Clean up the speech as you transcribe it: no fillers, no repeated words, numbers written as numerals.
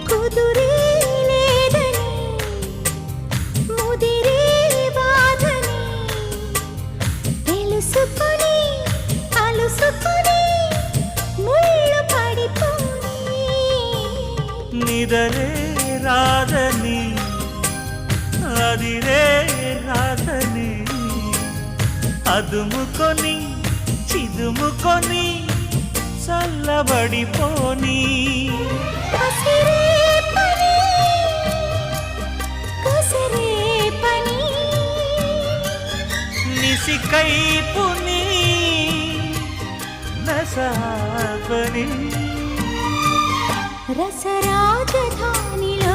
కుదురే లేదని ముదిరే బాధని తెలుసుకొని అలుసుకొని ముళ్ళు పడిపోని నిదరే రాదని అదిరే రాదని అదుముకొని చిదుముకొని చల్లబడిపోని కసిరే పని కసిరే పని నిసికైపుని నసాపని రసరాజధానిలో